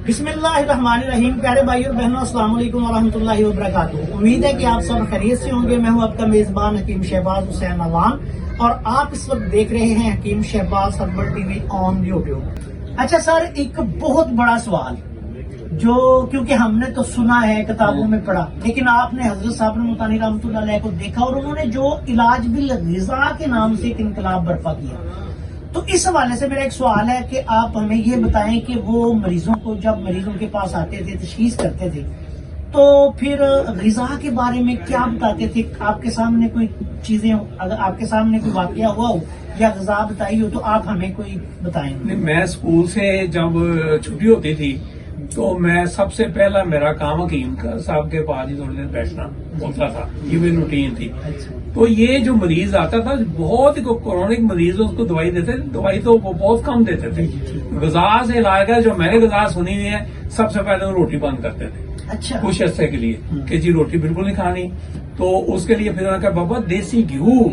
بسم اللہ الرحمن الرحیم. پیارے بھائی اور بہنوں، السلام علیکم ورحمۃ اللہ وبرکاتہ. امید ہے کہ آپ سب خیریت سے ہوں گے. میں ہوں آپ کا میزبان حکیم شہباز حسین عوان اور آپ اس وقت دیکھ رہے ہیں Hakeem Shahbaz herbal T V on YouTube. اچھا سر، ایک بہت بڑا سوال جو کیونکہ ہم نے تو سنا ہے، کتابوں میں پڑھا، لیکن آپ نے حضرت صاحب متانی رحمۃ اللہ علیہ کو دیکھا اور انہوں نے جو علاج بالغذا کے نام سے ایک انقلاب برپا کیا. تو اس حوالے سے میرا ایک سوال ہے کہ آپ ہمیں یہ بتائیں کہ وہ مریضوں کو جب مریضوں کے پاس آتے تھے، تشخیص کرتے تھے، تو پھر غذا کے بارے میں کیا بتاتے تھے؟ آپ کے سامنے کوئی چیزیں، اگر آپ کے سامنے کوئی واقعہ ہوا ہو یا غذا بتائی ہو تو آپ ہمیں کوئی بتائیں. میں اسکول سے جب چھٹی ہوتی تھی تو میں سب سے پہلا میرا کام حکیم صاحب کے پاس ہی تھوڑی دیر بیٹھنا ہوتا تھا. یہ میری روٹین تھی. تو یہ جو مریض آتا تھا، بہت ہی کرونک مریض، اس کو دوائی دیتے تھے. دوائی تو وہ بہت کم دیتے تھے. غذا سے علاج کا جو میں نے غذا سنی ہوئی ہے، سب سے پہلے وہ روٹی بند کرتے تھے. اچھا، کچھ عرصے کے لیے کہ جی روٹی بالکل نہیں کھانی. تو اس کے لیے پھر انہوں نے کہا بابا دیسی گھیو،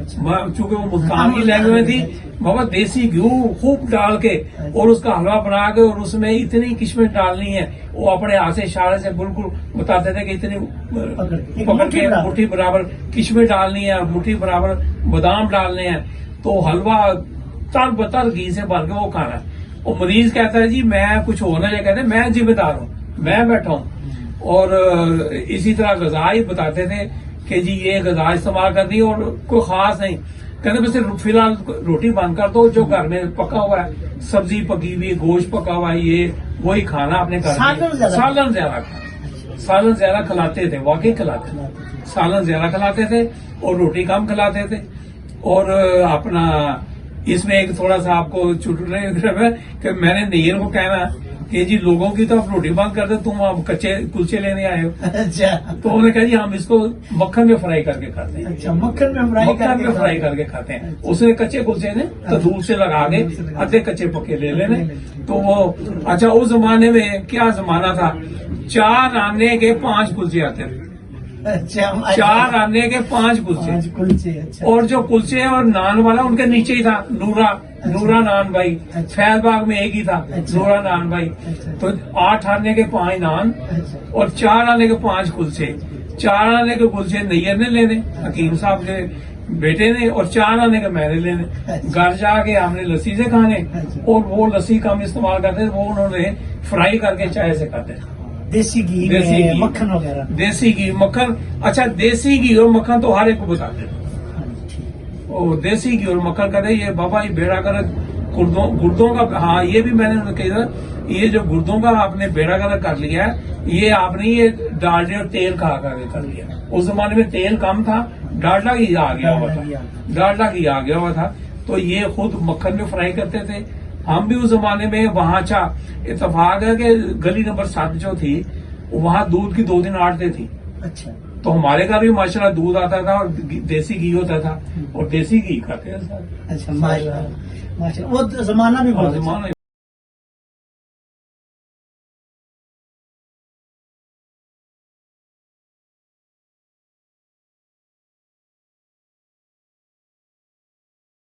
چونکہ وہ ملتان کی لینگویج میں تھی، بابا دیسی گھیو خوب ڈال کے اور اس کا حلوہ بنا کے اور اس میں اتنی کشمش ڈالنی ہے. وہ اپنے ہاتھ سے اشارے سے بالکل بتاتے تھے کہ اتنی پکڑ کے مٹھی برابر کشمش ڈالنی ہے اور مٹھی برابر بادام ڈالنے ہیں. تو حلوہ تر بتر گھی سے بھر کے وہ کھانا ہے. اور مریض کہتا ہے جی میں کچھ ہونا چاہیے، کہتے ہیں میں ذمہ دار ہوں، میں بیٹھا ہوں. اور اسی طرح غذا ہی بتاتے تھے کہ جی یہ غذا استعمال کرنی اور کوئی خاص نہیں. کہتے بس فی الحال روٹی بند کر دو، جو گھر میں پکا ہوا ہے، سبزی پکی ہوئی، گوشت پکا ہوا ہے، یہ وہی کھانا اپنے گھر میں. سالن زیادہ کھانا، سالن زیادہ کھلاتے تھے، واقعی کھلاتے تھے. سالن زیادہ کھلاتے تھے اور روٹی کم کھلاتے تھے. اور اپنا اس میں ایک تھوڑا سا آپ کو چٹکلے کہ میں نے نیئر کو کہنا کہ جی لوگوں کی تو روٹی بند کر دے، تم اب کچے کلچے لینے آئے ہو. تو انہوں نے کہا جی ہم اس کو مکھن میں فرائی کر کے کھاتے ہیں. اچھا، مکھن میں فرائی کر کے کھاتے ہیں. اس نے کچے کلچے نے تندور سے لگا کے ادھے کچے پکے لے لینے. تو وہ اچھا، اس زمانے میں کیا زمانہ تھا، 4 آنے کے 5 کلچے آتے تھے. 4 آنے کے 5 کلچے. اور جو کلچے اور نان والا ان کے نیچے ہی تھا نورا نان بھائی. فیض باغ میں ایک ہی تھا نورا نان بھائی. تو 8 آنے کے 5 نان اور 4 آنے کے 5 کلچے. 4 آنے کے کلچے نیئر نے لینے، حکیم صاحب کے بیٹے نے، اور 4 آنے کے میں نے لینے. گھر جا کے ہم نے لسی سے کھانے، اور وہ لسی کا ہم استعمال کرتے وہ انہوں نے فرائی کر کے چائے سے کھاتے. دیسی گھی مکھن وغیرہ، دیسی گھی مکھن. اچھا، دیسی گھی اور مکھن تو ہر ایک کو بتاتے تھے. دیسی گھی اور مکھن کہتے یہ بابا یہ بیڑا گرک گردوں کا. ہاں، یہ بھی میں نے کہا یہ جو گردوں کا آپ نے بیڑا گرک کر لیا ہے، یہ آپ نے یہ ڈالڈے اور تیل کھا کر لیا. اس زمانے میں تیل کم تھا، ڈالڈا گھی آ گیا ہوا تھا. تو یہ خود مکھن میں فرائی کرتے تھے. ہم بھی اس زمانے میں وہاں اچھا اتفاق ہے کہ گلی نمبر 7 جو تھی وہاں دودھ کی 2 دن آٹتے تھی. اچھا، تو ہمارے گھر بھی ماشاءاللہ دودھ آتا تھا اور دیسی گھی ہوتا تھا اور دیسی گھی کھاتے ہیں. اچھا، ماشاءاللہ وہ زمانہ بھی